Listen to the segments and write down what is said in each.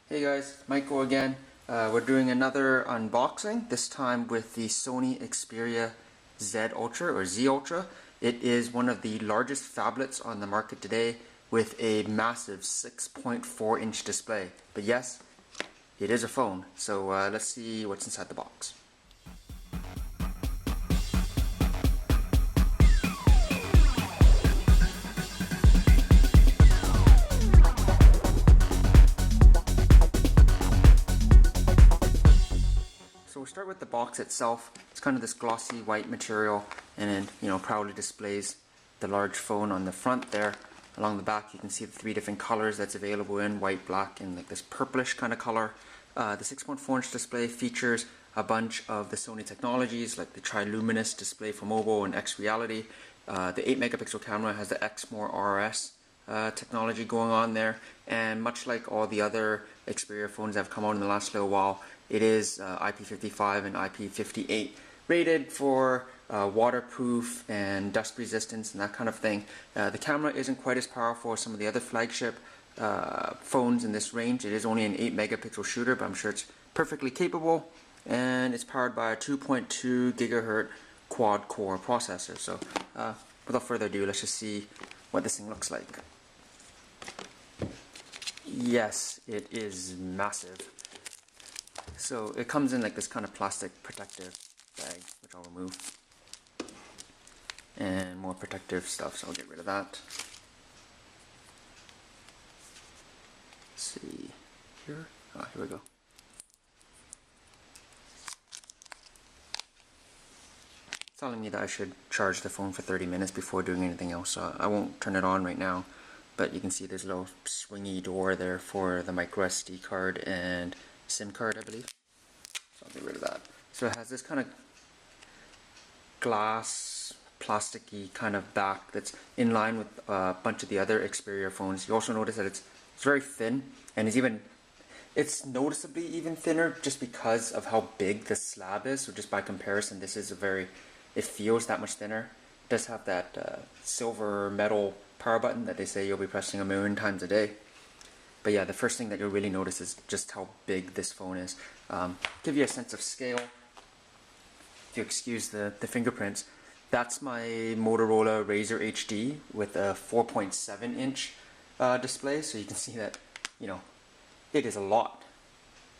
Hey guys, Michael again. We're doing another unboxing, this time with the Sony Xperia Z Ultra or Z Ultra. It is one of the largest phablets on the market today with a massive 6.4 inch display. But yes, it is a phone. So let's see what's inside the box. So we'll start with the box itself. It's kind of this glossy white material, and then proudly displays the large phone on the front there. Along the back you can see the three different colors that's available in white, black, and like this purplish kind of color. The 6.4 inch display features a bunch of the Sony technologies like the triluminous display for mobile and X Reality. The 8 megapixel camera has the Exmor RS technology going on there, and much like all the other Xperia phones that have come out in the last little while, it is IP55 and IP58 rated for waterproof and dust resistance and that kind of thing. The camera isn't quite as powerful as some of the other flagship phones in this range. It is only an 8 megapixel shooter, but I'm sure it's perfectly capable, and it's powered by a 2.2 gigahertz quad core processor. So without further ado, let's just see what this thing looks like. Yes, it is massive. So it comes in like this kind of plastic protective bag, which I'll remove, and more protective stuff, so I'll get rid of that. Let's see here. Here we go. It's telling me that I should charge the phone for 30 minutes before doing anything else, so I won't turn it on right now. But you can see there's a little swingy door there for the micro SD card and SIM card, I believe. So I'll get rid of that. So it has this kind of glass, plasticky kind of back that's in line with a bunch of the other Xperia phones. You also notice that it's very thin, and it's noticeably even thinner just because of how big the slab is. So just by comparison, this is it feels that much thinner. It does have that silver metal power button that they say you'll be pressing 1,000,000 times a day. But yeah, the first thing that you'll really notice is just how big this phone is. Give you a sense of scale, if you excuse the fingerprints. That's my Motorola Razr HD with a 4.7 inch display, so you can see that it is a lot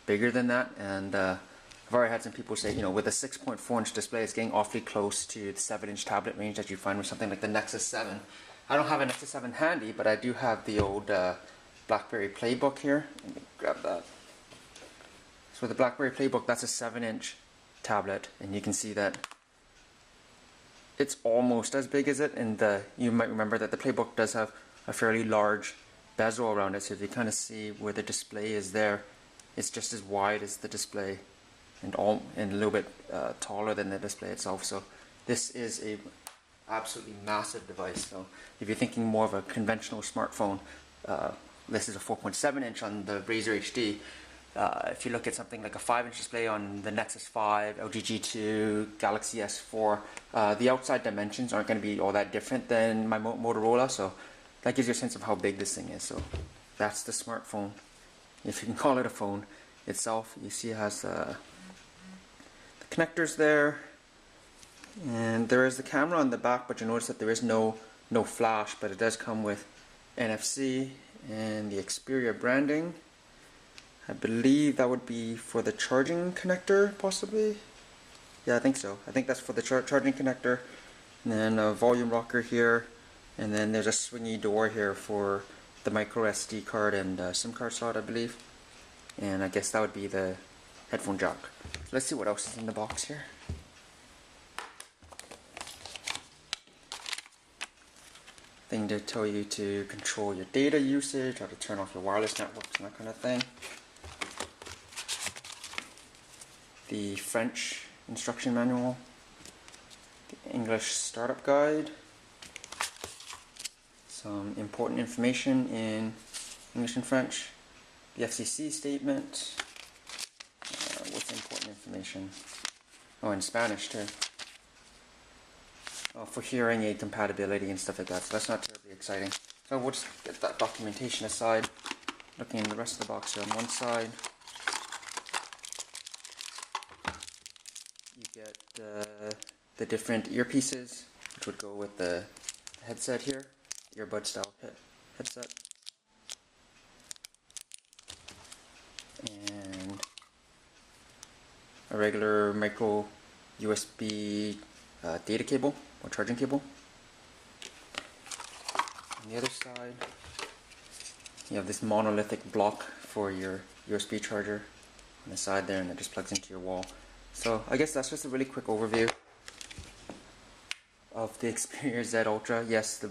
bigger than that. And I've already had some people say, with a 6.4 inch display, it's getting awfully close to the 7 inch tablet range that you find with something like the Nexus 7. I don't have a Nexus 7 handy, but I do have the old BlackBerry Playbook here. Let me grab that. So the BlackBerry Playbook, that's a 7 inch tablet, and you can see that it's almost as big as it, and you might remember that the Playbook does have a fairly large bezel around it, so if you kind of see where the display is there, it's just as wide as the display and a little bit taller than the display itself. So this is a absolutely massive device. So if you're thinking more of a conventional smartphone, this is a 4.7 inch on the Razr HD. If you look at something like a 5 inch display on the Nexus 5, LG G2, Galaxy S4, the outside dimensions aren't going to be all that different than my Motorola, so that gives you a sense of how big this thing is. So that's the smartphone, if you can call it a phone itself. You see it has the connectors there, and there is the camera on the back, but you notice that there is no flash, but it does come with NFC and the Xperia branding. I believe that would be for the charging connector, possibly. Yeah, I think so. I think that's for the charging connector. And then a volume rocker here, and then there's a swingy door here for the micro SD card and SIM card slot, I believe. And I guess that would be the headphone jack. Let's see what else is in the box here. Thing to tell you to control your data usage, how to turn off your wireless networks and that kind of thing. The French instruction manual, the English startup guide, some important information in English and French, the FCC statement, what's important information? Oh, in Spanish too. For hearing aid compatibility and stuff like that, so that's not terribly exciting. So we'll just get that documentation aside. looking at the rest of the box here, on one side you get the different earpieces, which would go with the headset here, earbud style headset, and a regular micro USB data cable or charging cable. On the other side, you have this monolithic block for your USB charger on the side there, and it just plugs into your wall. So I guess that's just a really quick overview of the Xperia Z Ultra. Yes,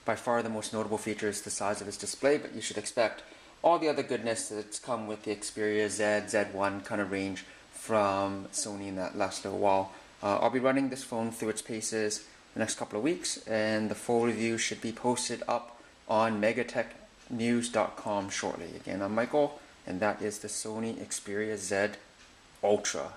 by far the most notable feature is the size of its display, but you should expect all the other goodness that's come with the Xperia Z, Z1 kind of range from Sony in that last little while. I'll be running this phone through its paces the next couple of weeks, and the full review should be posted up on megatechnews.com shortly. Again, I'm Michael, and that is the Sony Xperia Z Ultra.